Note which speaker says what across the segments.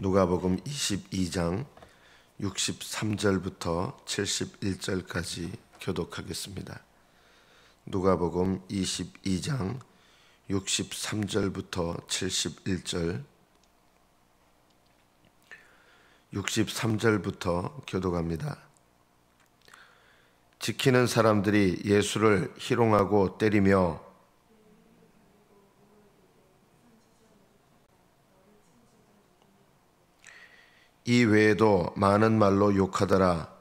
Speaker 1: 누가복음 22장 63절부터 71절까지 교독하겠습니다. 누가복음 22장 63절부터 71절 63절부터 교독합니다. 지키는 사람들이 예수를 희롱하고 때리며 이 외에도 많은 말로 욕하더라.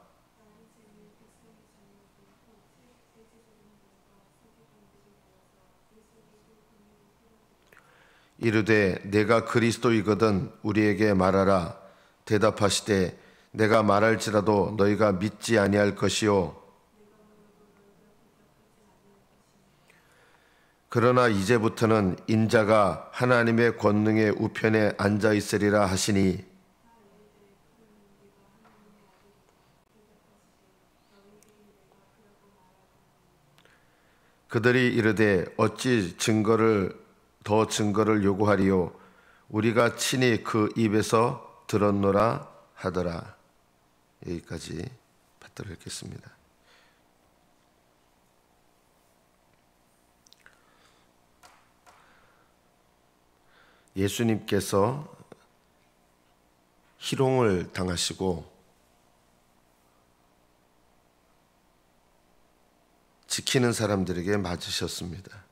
Speaker 1: 이르되 내가 그리스도이거든 우리에게 말하라. 대답하시되 내가 말할지라도 너희가 믿지 아니할 것이요 그러나 이제부터는 인자가 하나님의 권능의 우편에 앉아 있으리라 하시니 그들이 이르되 어찌 더 증거를 요구하리요 우리가 친히 그 입에서 들었노라 하더라. 여기까지 받들어 읽겠습니다. 예수님께서 희롱을 당하시고 지키는 사람들에게 맞으셨습니다.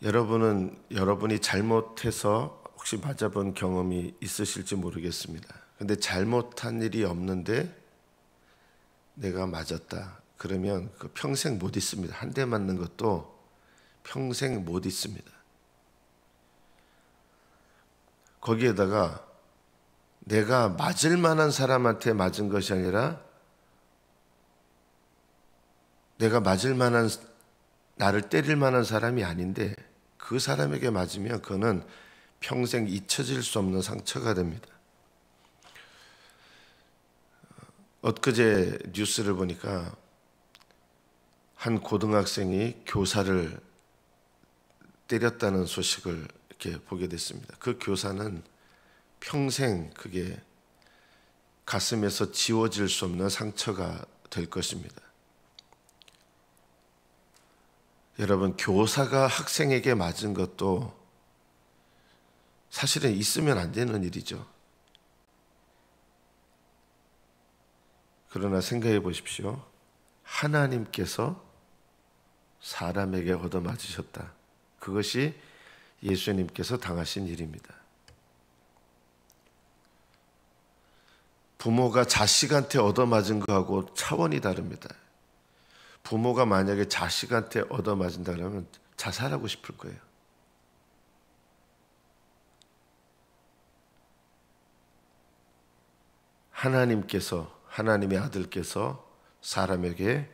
Speaker 1: 여러분이 잘못해서 혹시 맞아본 경험이 있으실지 모르겠습니다. 근데 잘못한 일이 없는데 내가 맞았다. 그러면 그 평생 못 잊습니다. 한 대 맞는 것도 평생 못 잊습니다. 거기에다가 내가 맞을 만한 사람한테 맞은 것이 아니라 내가 맞을 만한 나를 때릴 만한 사람이 아닌데 그 사람에게 맞으면 그거는 평생 잊혀질 수 없는 상처가 됩니다. 엊그제 뉴스를 보니까 한 고등학생이 교사를 때렸다는 소식을 이렇게 보게 됐습니다. 그 교사는 평생 그게 가슴에서 지워질 수 없는 상처가 될 것입니다. 여러분, 교사가 학생에게 맞은 것도 사실은 있으면 안 되는 일이죠. 그러나 생각해 보십시오. 하나님께서 사람에게 얻어맞으셨다. 그것이 예수님께서 당하신 일입니다. 부모가 자식한테 얻어맞은 거하고 차원이 다릅니다. 부모가 만약에 자식한테 얻어맞은다 그러면 자살하고 싶을 거예요. 하나님의 아들께서 사람에게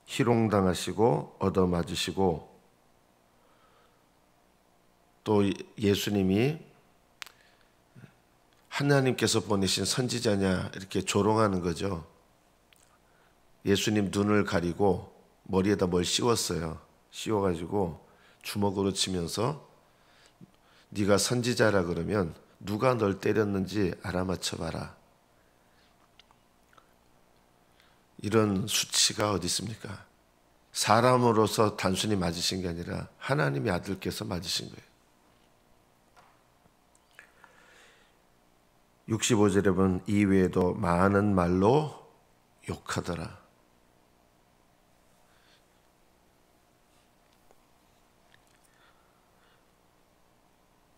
Speaker 1: 희롱당하시고 얻어맞으시고 또 예수님이 하나님께서 보내신 선지자냐 이렇게 조롱하는 거죠. 예수님 눈을 가리고 머리에다 뭘 씌웠어요. 씌워가지고 주먹으로 치면서 네가 선지자라 그러면 누가 널 때렸는지 알아맞혀봐라. 이런 수치가 어디 있습니까? 사람으로서 단순히 맞으신 게 아니라 하나님의 아들께서 맞으신 거예요. 65절에 보면 이 외에도 많은 말로 욕하더라.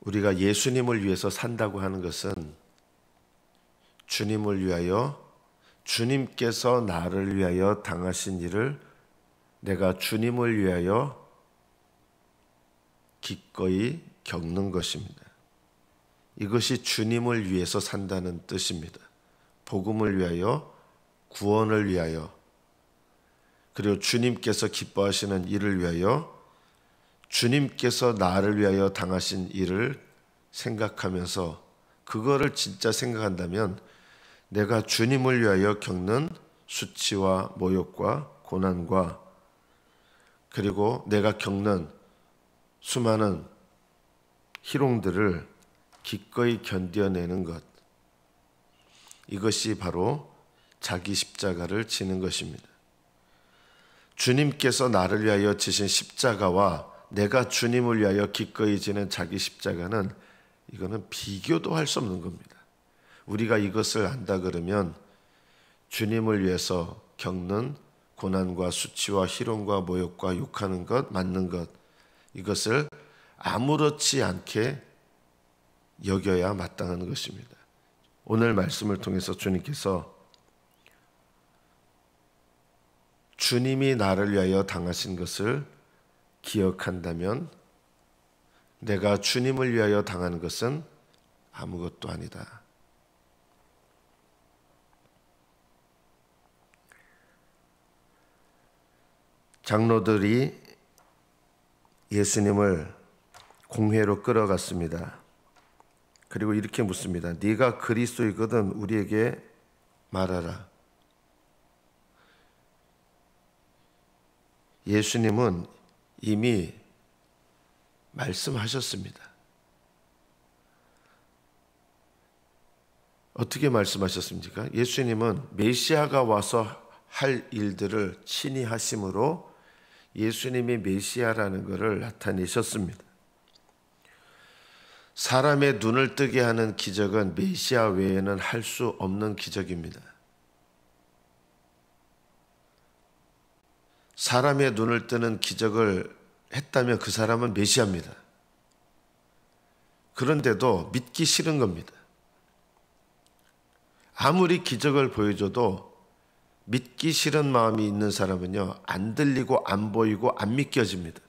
Speaker 1: 우리가 예수님을 위해서 산다고 하는 것은 주님을 위하여 주님께서 나를 위하여 당하신 일을 내가 주님을 위하여 기꺼이 겪는 것입니다. 이것이 주님을 위해서 산다는 뜻입니다. 복음을 위하여, 구원을 위하여, 그리고 주님께서 기뻐하시는 일을 위하여 주님께서 나를 위하여 당하신 일을 생각하면서 그거를 진짜 생각한다면 내가 주님을 위하여 겪는 수치와 모욕과 고난과 그리고 내가 겪는 수많은 희롱들을 기꺼이 견뎌내는 것, 이것이 바로 자기 십자가를 지는 것입니다. 주님께서 나를 위하여 지신 십자가와 내가 주님을 위하여 기꺼이 지는 자기 십자가는 이거는 비교도 할 수 없는 겁니다. 우리가 이것을 안다 그러면 주님을 위해서 겪는 고난과 수치와 희롱과 모욕과 욕하는 것, 맞는 것, 이것을 아무렇지 않게 여겨야 마땅한 것입니다. 오늘 말씀을 통해서 주님께서 주님이 나를 위하여 당하신 것을 기억한다면 내가 주님을 위하여 당하는 것은 아무것도 아니다. 장로들이 예수님을 공회로 끌어갔습니다. 그리고 이렇게 묻습니다. 네가 그리스도이거든 우리에게 말하라. 예수님은 이미 말씀하셨습니다. 어떻게 말씀하셨습니까? 예수님은 메시아가 와서 할 일들을 친히 하심으로 예수님이 메시아라는 것을 나타내셨습니다. 사람의 눈을 뜨게 하는 기적은 메시아 외에는 할 수 없는 기적입니다. 사람의 눈을 뜨는 기적을 했다면 그 사람은 메시아입니다. 그런데도 믿기 싫은 겁니다. 아무리 기적을 보여줘도 믿기 싫은 마음이 있는 사람은요, 안 들리고 안 보이고 안 믿겨집니다.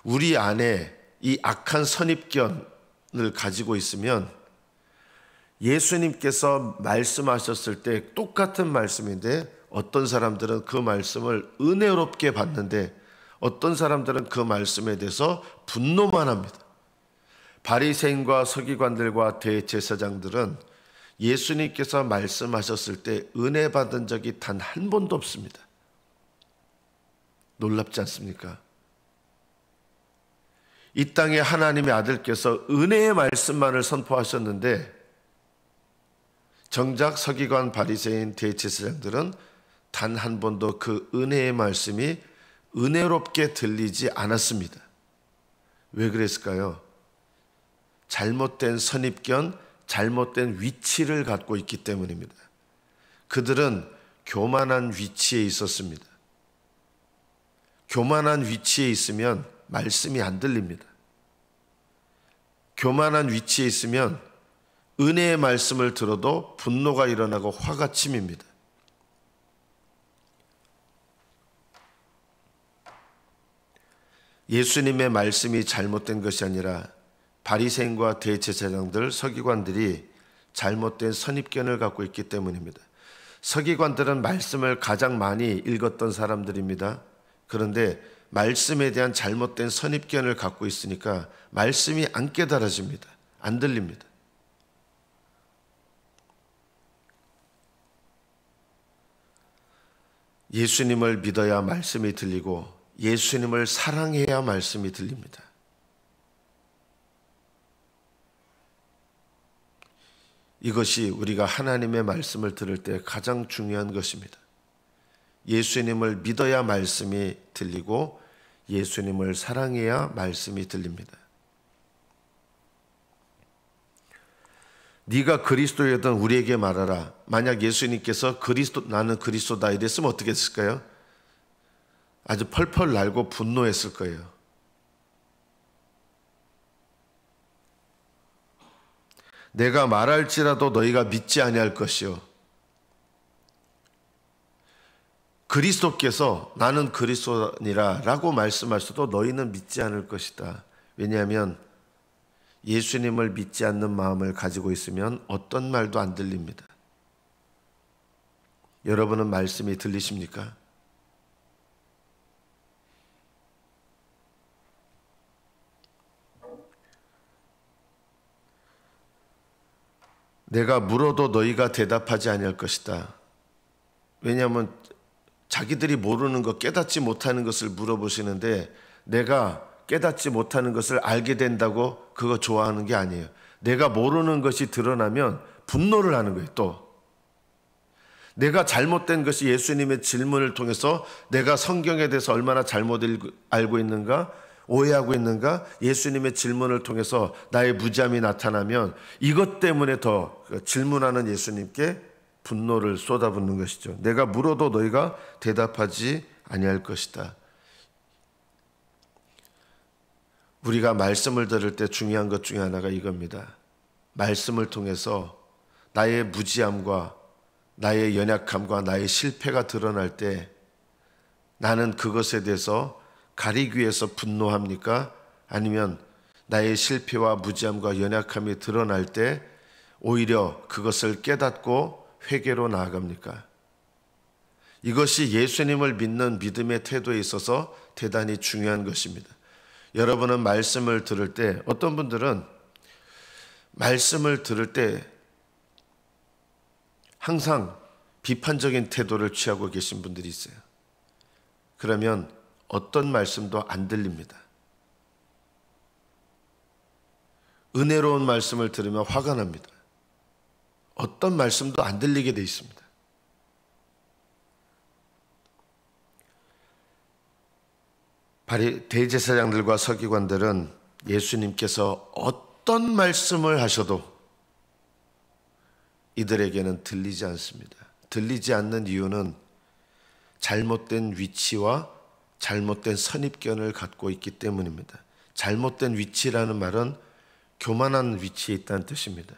Speaker 1: 우리 안에 이 악한 선입견을 가지고 있으면 예수님께서 말씀하셨을 때 똑같은 말씀인데 어떤 사람들은 그 말씀을 은혜롭게 받는데 어떤 사람들은 그 말씀에 대해서 분노만 합니다. 바리새인과 서기관들과 대제사장들은 예수님께서 말씀하셨을 때 은혜 받은 적이 단 한 번도 없습니다. 놀랍지 않습니까? 이 땅에 하나님의 아들께서 은혜의 말씀만을 선포하셨는데 정작 서기관, 바리새인, 대제사장들은 단 한 번도 그 은혜의 말씀이 은혜롭게 들리지 않았습니다. 왜 그랬을까요? 잘못된 선입견, 잘못된 위치를 갖고 있기 때문입니다. 그들은 교만한 위치에 있었습니다. 교만한 위치에 있으면 말씀이 안 들립니다. 교만한 위치에 있으면 은혜의 말씀을 들어도 분노가 일어나고 화가 치밉니다. 예수님의 말씀이 잘못된 것이 아니라 바리새인과 대제사장들, 서기관들이 잘못된 선입견을 갖고 있기 때문입니다. 서기관들은 말씀을 가장 많이 읽었던 사람들입니다. 그런데 말씀에 대한 잘못된 선입견을 갖고 있으니까 말씀이 안 깨달아집니다. 안 들립니다. 예수님을 믿어야 말씀이 들리고 예수님을 사랑해야 말씀이 들립니다. 이것이 우리가 하나님의 말씀을 들을 때 가장 중요한 것입니다. 예수님을 믿어야 말씀이 들리고 예수님을 사랑해야 말씀이 들립니다. 네가 그리스도이거든 우리에게 말하라. 만약 예수님께서 나는 그리스도다 이랬으면 어떻게 했을까요? 아주 펄펄 날고 분노했을 거예요. 내가 말할지라도 너희가 믿지 아니할 것이요. 그리스도께서 나는 그리스도니라 라고 말씀하셔도 너희는 믿지 않을 것이다. 왜냐하면 예수님을 믿지 않는 마음을 가지고 있으면 어떤 말도 안 들립니다. 여러분은 말씀이 들리십니까? 내가 물어도 너희가 대답하지 아니할 것이다. 왜냐하면 자기들이 모르는 것, 깨닫지 못하는 것을 물어보시는데 내가 깨닫지 못하는 것을 알게 된다고 그거 좋아하는 게 아니에요. 내가 모르는 것이 드러나면 분노를 하는 거예요. 또 내가 잘못된 것이 예수님의 질문을 통해서 내가 성경에 대해서 얼마나 잘못 알고 있는가, 오해하고 있는가, 예수님의 질문을 통해서 나의 무지함이 나타나면 이것 때문에 더 질문하는 예수님께 분노를 쏟아붓는 것이죠. 내가 물어도 너희가 대답하지 아니할 것이다. 우리가 말씀을 들을 때 중요한 것 중에 하나가 이겁니다. 말씀을 통해서 나의 무지함과 나의 연약함과 나의 실패가 드러날 때 나는 그것에 대해서 가리기 위해서 분노합니까? 아니면 나의 실패와 무지함과 연약함이 드러날 때 오히려 그것을 깨닫고 회개로 나아갑니까? 이것이 예수님을 믿는 믿음의 태도에 있어서 대단히 중요한 것입니다. 여러분은 말씀을 들을 때, 어떤 분들은 말씀을 들을 때 항상 비판적인 태도를 취하고 계신 분들이 있어요. 그러면 어떤 말씀도 안 들립니다. 은혜로운 말씀을 들으면 화가 납니다. 어떤 말씀도 안 들리게 돼 있습니다. 대제사장들과 서기관들은 예수님께서 어떤 말씀을 하셔도 이들에게는 들리지 않습니다. 들리지 않는 이유는 잘못된 위치와 잘못된 선입견을 갖고 있기 때문입니다. 잘못된 위치라는 말은 교만한 위치에 있다는 뜻입니다.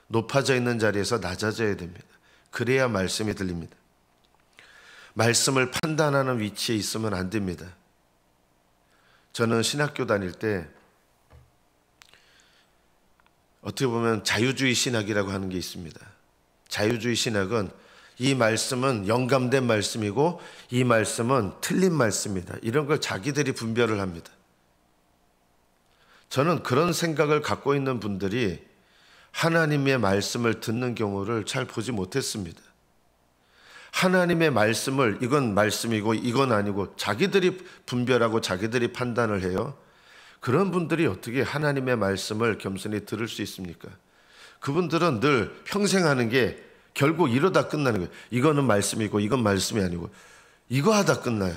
Speaker 1: 높아져 있는 자리에서 낮아져야 됩니다. 그래야 말씀이 들립니다. 말씀을 판단하는 위치에 있으면 안 됩니다. 저는 신학교 다닐 때 어떻게 보면 자유주의 신학이라고 하는 게 있습니다. 자유주의 신학은 이 말씀은 영감된 말씀이고 이 말씀은 틀린 말씀이다. 이런 걸 자기들이 분별을 합니다. 저는 그런 생각을 갖고 있는 분들이 하나님의 말씀을 듣는 경우를 잘 보지 못했습니다. 하나님의 말씀을 이건 말씀이고 이건 아니고 자기들이 분별하고 자기들이 판단을 해요. 그런 분들이 어떻게 하나님의 말씀을 겸손히 들을 수 있습니까? 그분들은 늘 평생 하는 게 결국 이러다 끝나는 거예요. 이거는 말씀이고 이건 말씀이 아니고 이거 하다 끝나요.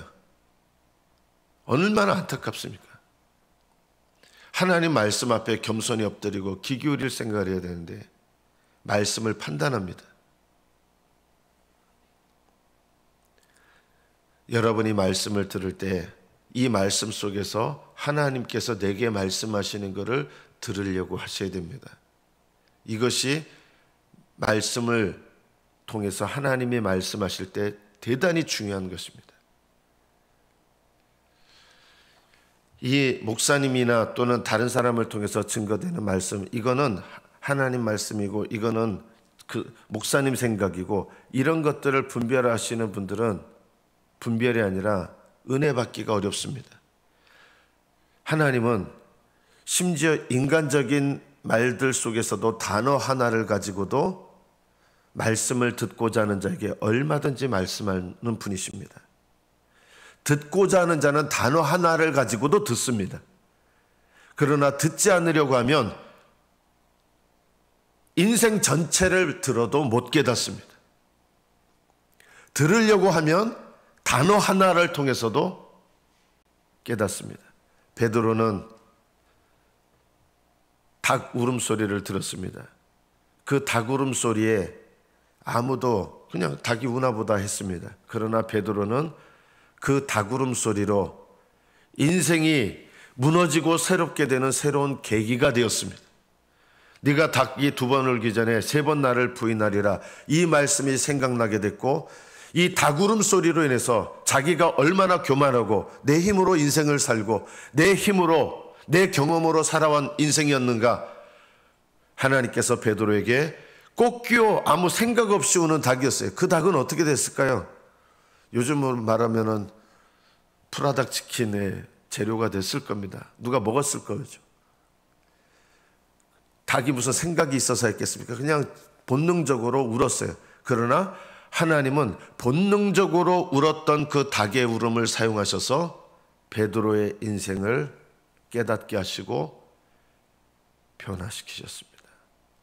Speaker 1: 얼마나 안타깝습니까? 하나님 말씀 앞에 겸손히 엎드리고 귀 기울일 생각을 해야 되는데 말씀을 판단합니다. 여러분이 말씀을 들을 때 이 말씀 속에서 하나님께서 내게 말씀하시는 것을 들으려고 하셔야 됩니다. 이것이 말씀을 통해서 하나님이 말씀하실 때 대단히 중요한 것입니다. 이 목사님이나 또는 다른 사람을 통해서 증거되는 말씀, 이거는 하나님 말씀이고 이거는 그 목사님 생각이고 이런 것들을 분별하시는 분들은 분별이 아니라 은혜 받기가 어렵습니다. 하나님은 심지어 인간적인 말들 속에서도 단어 하나를 가지고도 말씀을 듣고자 하는 자에게 얼마든지 말씀하는 분이십니다. 듣고자 하는 자는 단어 하나를 가지고도 듣습니다. 그러나 듣지 않으려고 하면 인생 전체를 들어도 못 깨닫습니다. 들으려고 하면 단어 하나를 통해서도 깨닫습니다. 베드로는 닭 울음소리를 들었습니다. 그 닭 울음소리에 아무도 그냥 닭이 우나보다 했습니다. 그러나 베드로는 그 닭 울음소리로 인생이 무너지고 새롭게 되는 새로운 계기가 되었습니다. 네가 닭이 2번 울기 전에 3번 나를 부인하리라, 이 말씀이 생각나게 됐고 이 닭 울음소리로 인해서 자기가 얼마나 교만하고 내 힘으로 인생을 살고 내 힘으로 내 경험으로 살아온 인생이었는가. 하나님께서 베드로에게 꽃기호 아무 생각 없이 우는 닭이었어요. 그 닭은 어떻게 됐을까요? 요즘으로 말하면은 프라닭 치킨의 재료가 됐을 겁니다. 누가 먹었을 거죠. 닭이 무슨 생각이 있어서 했겠습니까? 그냥 본능적으로 울었어요. 그러나 하나님은 본능적으로 울었던 그 닭의 울음을 사용하셔서 베드로의 인생을 깨닫게 하시고 변화시키셨습니다.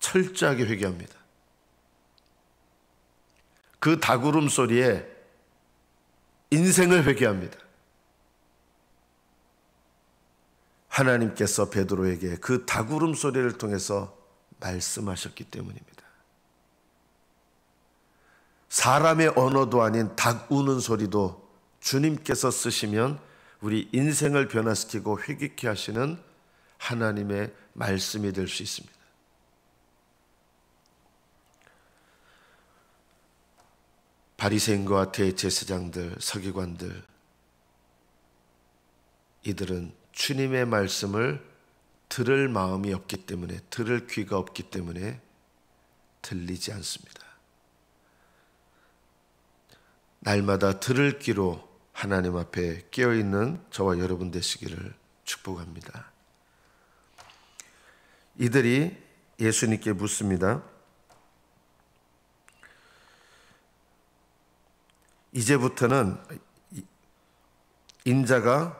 Speaker 1: 철저하게 회개합니다. 그 닭울음 소리에 인생을 회개합니다. 하나님께서 베드로에게 그 닭울음 소리를 통해서 말씀하셨기 때문입니다. 사람의 언어도 아닌 닭 우는 소리도 주님께서 쓰시면 우리 인생을 변화시키고 회개케 하시는 하나님의 말씀이 될 수 있습니다. 바리새인과 대제사장들, 서기관들, 이들은 주님의 말씀을 들을 마음이 없기 때문에, 들을 귀가 없기 때문에 들리지 않습니다. 날마다 들을 귀로 하나님 앞에 깨어있는 저와 여러분 되시기를 축복합니다. 이들이 예수님께 묻습니다. 이제부터는 인자가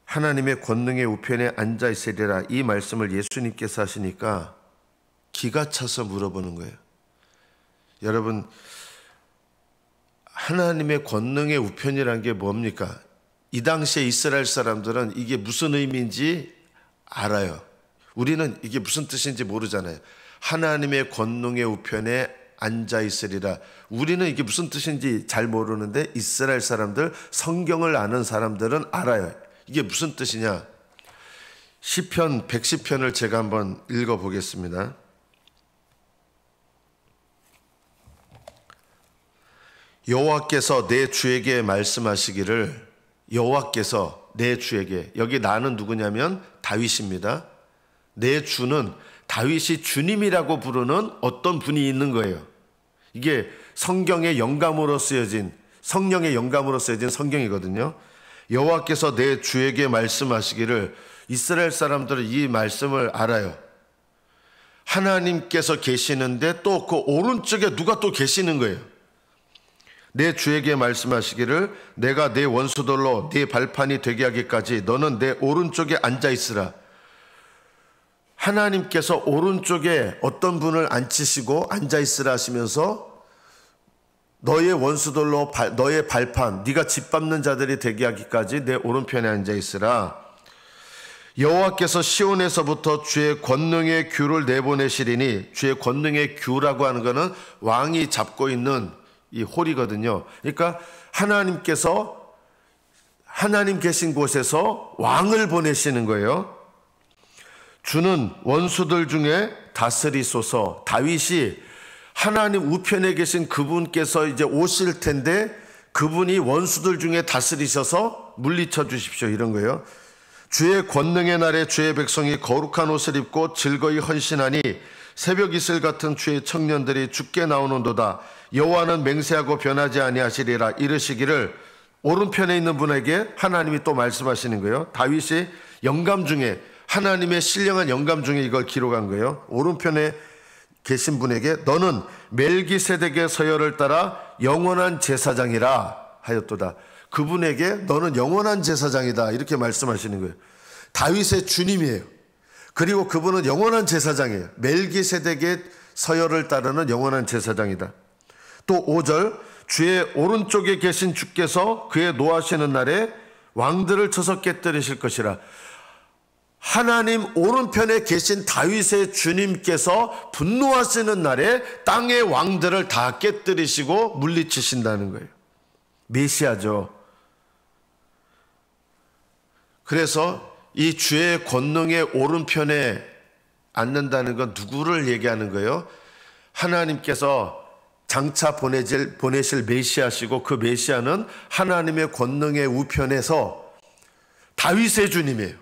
Speaker 1: 하나님의 권능의 우편에 앉아 있으리라, 이 말씀을 예수님께서 하시니까 기가 차서 물어보는 거예요. 여러분, 하나님의 권능의 우편이라는 게 뭡니까? 이 당시에 이스라엘 사람들은 이게 무슨 의미인지 알아요. 우리는 이게 무슨 뜻인지 모르잖아요. 하나님의 권능의 우편에 앉아 있으리라. 우리는 이게 무슨 뜻인지 잘 모르는데 이스라엘 사람들, 성경을 아는 사람들은 알아요. 이게 무슨 뜻이냐? 시편 110편을 제가 한번 읽어보겠습니다. 여호와께서 내 주에게 말씀하시기를, 여호와께서 내 주에게, 여기 나는 누구냐면 다윗입니다. 내 주는 다윗이 주님이라고 부르는 어떤 분이 있는 거예요. 이게 성경의 영감으로 쓰여진, 성령의 영감으로 쓰여진 성경이거든요. 여호와께서 내 주에게 말씀하시기를, 이스라엘 사람들은 이 말씀을 알아요. 하나님께서 계시는데 또 그 오른쪽에 누가 또 계시는 거예요. 내 주에게 말씀하시기를, 내가 내 원수들로 네 발판이 되게 하기까지 너는 내 오른쪽에 앉아 있으라. 하나님께서 오른쪽에 어떤 분을 앉히시고 앉아 있으라 하시면서 너의 원수들로 너의 발판, 네가 짓밟는 자들이 되게 하기까지 내 오른편에 앉아 있으라. 여호와께서 시온에서부터 주의 권능의 규를 내보내시리니, 주의 권능의 규라고 하는 것은 왕이 잡고 있는 이 홀이거든요. 그러니까 하나님께서 하나님 계신 곳에서 왕을 보내시는 거예요. 주는 원수들 중에 다스리소서. 다윗이 하나님 우편에 계신 그분께서 이제 오실 텐데 그분이 원수들 중에 다스리셔서 물리쳐 주십시오, 이런 거예요. 주의 권능의 날에 주의 백성이 거룩한 옷을 입고 즐거이 헌신하니 새벽 이슬 같은 주의 청년들이 죽게 나오는도다. 여호와는 맹세하고 변하지 아니하시리라. 이르시기를, 오른편에 있는 분에게 하나님이 또 말씀하시는 거예요. 다윗이 영감 중에, 하나님의 신령한 영감 중에 이걸 기록한 거예요. 오른편에 계신 분에게 너는 멜기세덱의 서열을 따라 영원한 제사장이라 하였도다. 그분에게 너는 영원한 제사장이다, 이렇게 말씀하시는 거예요. 다윗의 주님이에요. 그리고 그분은 영원한 제사장이에요. 멜기세덱의 서열을 따르는 영원한 제사장이다. 또 5절, 주의 오른쪽에 계신 주께서 그의 노하시는 날에 왕들을 쳐서 깨뜨리실 것이라. 하나님 오른편에 계신 다윗의 주님께서 분노하시는 날에 땅의 왕들을 다 깨뜨리시고 물리치신다는 거예요. 메시아죠. 그래서 이 주의 권능의 오른편에 앉는다는 건 누구를 얘기하는 거예요? 하나님께서 장차 보내실 메시아시고, 그 메시아는 하나님의 권능의 우편에서 다윗의 주님이에요.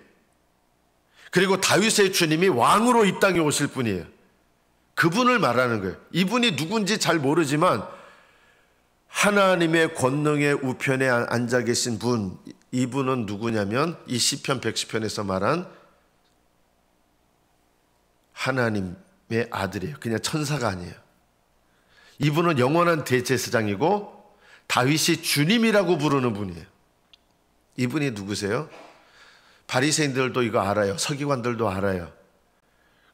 Speaker 1: 그리고 다윗의 주님이 왕으로 이 땅에 오실 분이에요. 그분을 말하는 거예요. 이분이 누군지 잘 모르지만 하나님의 권능의 우편에 앉아 계신 분, 이분은 누구냐면 이 시편 110편에서 말한 하나님의 아들이에요. 그냥 천사가 아니에요. 이분은 영원한 대제사장이고 다윗이 주님이라고 부르는 분이에요. 이분이 누구세요? 바리새인들도 이거 알아요. 서기관들도 알아요.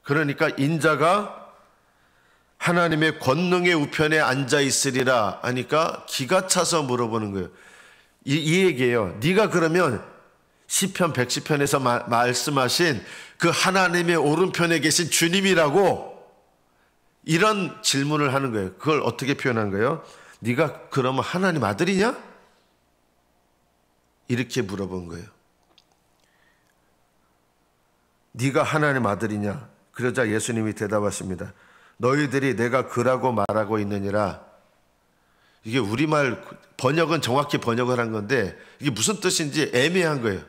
Speaker 1: 그러니까 인자가 하나님의 권능의 우편에 앉아 있으리라 하니까 기가 차서 물어보는 거예요. 이 얘기예요. 네가 그러면 시편 110편에서 말씀하신 그 하나님의 오른편에 계신 주님이라고, 이런 질문을 하는 거예요. 그걸 어떻게 표현한 거예요? 네가 그러면 하나님 아들이냐? 이렇게 물어본 거예요. 네가 하나님 아들이냐? 그러자 예수님이 대답하십니다. 너희들이 내가 그라고 말하고 있느니라. 이게 우리말 번역은 정확히 번역을 한 건데 이게 무슨 뜻인지 애매한 거예요.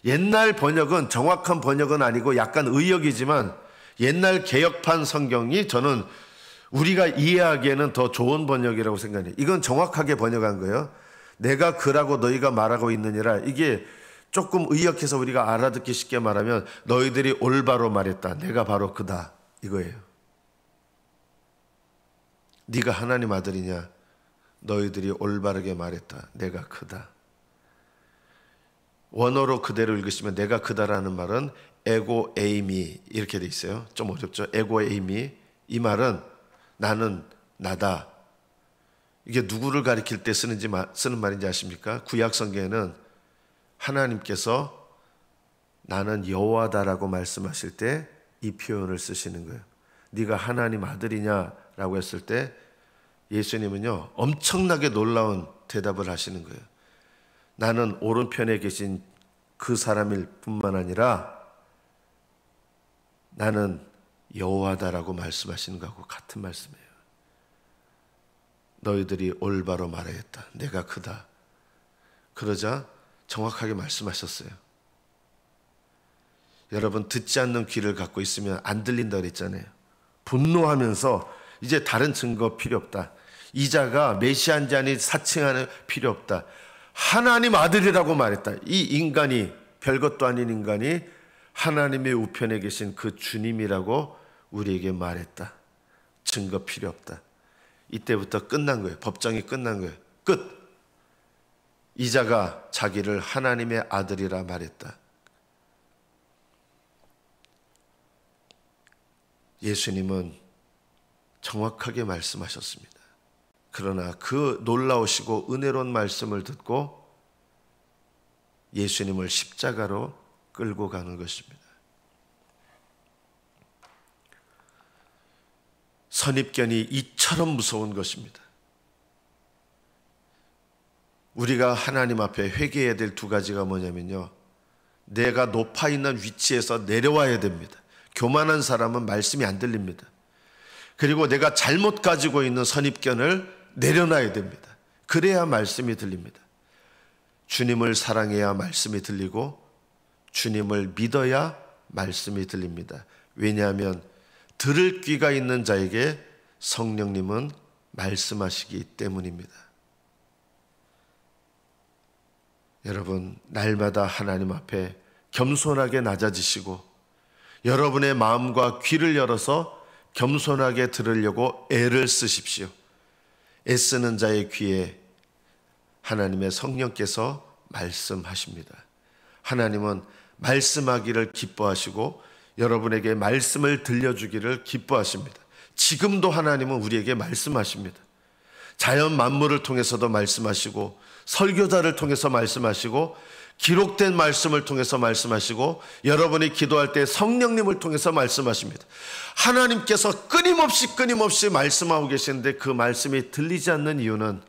Speaker 1: 옛날 번역은 정확한 번역은 아니고 약간 의역이지만 옛날 개역판 성경이 저는 우리가 이해하기에는 더 좋은 번역이라고 생각해요. 이건 정확하게 번역한 거예요. 내가 그라고 너희가 말하고 있느니라. 이게 조금 의역해서 우리가 알아듣기 쉽게 말하면 너희들이 올바로 말했다. 내가 바로 그다. 이거예요. 네가 하나님 아들이냐? 너희들이 올바르게 말했다. 내가 크다. 원어로 그대로 읽으시면 내가 크다라는 말은 에고 에이미 이렇게 돼 있어요. 좀 어렵죠? 에고 에이미. 이 말은 나는 나다. 이게 누구를 가리킬 때 쓰는 말인지 아십니까? 구약 성경에는 하나님께서 나는 여호와다라고 말씀하실 때 이 표현을 쓰시는 거예요. 네가 하나님 아들이냐라고 했을 때 예수님은요 엄청나게 놀라운 대답을 하시는 거예요. 나는 오른편에 계신 그 사람일 뿐만 아니라 나는 여호와다라고 말씀하시는 것하고 같은 말씀이에요. 너희들이 올바로 말하였다. 내가 크다. 그러자 정확하게 말씀하셨어요. 여러분 듣지 않는 귀를 갖고 있으면 안 들린다 그랬잖아요. 분노하면서 이제 다른 증거 필요 없다. 이 자가 메시아인지 아닌지 사칭하는 필요 없다. 하나님 아들이라고 말했다. 이 인간이 별것도 아닌 인간이 하나님의 우편에 계신 그 주님이라고 우리에게 말했다. 증거 필요 없다. 이때부터 끝난 거예요. 법정이 끝난 거예요. 끝. 이 자가 자기를 하나님의 아들이라 말했다. 예수님은 정확하게 말씀하셨습니다. 그러나 그 놀라우시고 은혜로운 말씀을 듣고 예수님을 십자가로 끌고 가는 것입니다. 선입견이 이처럼 무서운 것입니다. 우리가 하나님 앞에 회개해야 될 두 가지가 뭐냐면요, 내가 높아 있는 위치에서 내려와야 됩니다. 교만한 사람은 말씀이 안 들립니다. 그리고 내가 잘못 가지고 있는 선입견을 내려놔야 됩니다. 그래야 말씀이 들립니다. 주님을 사랑해야 말씀이 들리고 주님을 믿어야 말씀이 들립니다. 왜냐하면 들을 귀가 있는 자에게 성령님은 말씀하시기 때문입니다. 여러분, 날마다 하나님 앞에 겸손하게 낮아지시고 여러분의 마음과 귀를 열어서 겸손하게 들으려고 애를 쓰십시오. 애쓰는 자의 귀에 하나님의 성령께서 말씀하십니다. 하나님은 말씀하기를 기뻐하시고 여러분에게 말씀을 들려주기를 기뻐하십니다. 지금도 하나님은 우리에게 말씀하십니다. 자연 만물을 통해서도 말씀하시고 설교자를 통해서 말씀하시고 기록된 말씀을 통해서 말씀하시고 여러분이 기도할 때 성령님을 통해서 말씀하십니다. 하나님께서 끊임없이 말씀하고 계시는데 그 말씀이 들리지 않는 이유는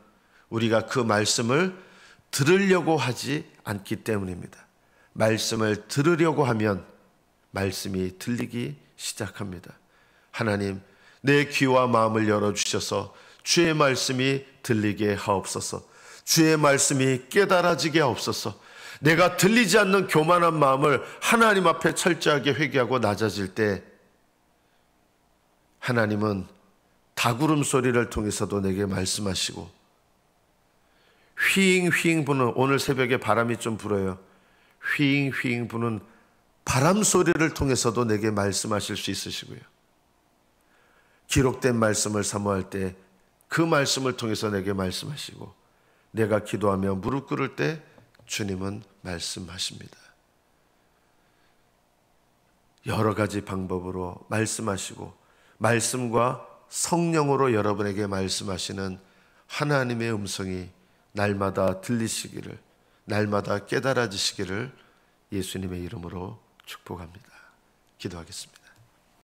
Speaker 1: 우리가 그 말씀을 들으려고 하지 않기 때문입니다. 말씀을 들으려고 하면 말씀이 들리기 시작합니다. 하나님, 내 귀와 마음을 열어주셔서 주의 말씀이 들리게 하옵소서. 주의 말씀이 깨달아지게 하옵소서. 내가 들리지 않는 교만한 마음을 하나님 앞에 철저하게 회개하고 낮아질 때 하나님은 닭울음 소리를 통해서도 내게 말씀하시고 휘잉휘잉 부는, 오늘 새벽에 바람이 좀 불어요. 휘잉휘잉 부는 바람 소리를 통해서도 내게 말씀하실 수 있으시고요. 기록된 말씀을 사모할 때 그 말씀을 통해서 내게 말씀하시고 내가 기도하며 무릎 꿇을 때 주님은 말씀하십니다. 여러 가지 방법으로 말씀하시고 말씀과 성령으로 여러분에게 말씀하시는 하나님의 음성이 날마다 들리시기를, 날마다 깨달아지시기를 예수님의 이름으로 축복합니다. 기도하겠습니다.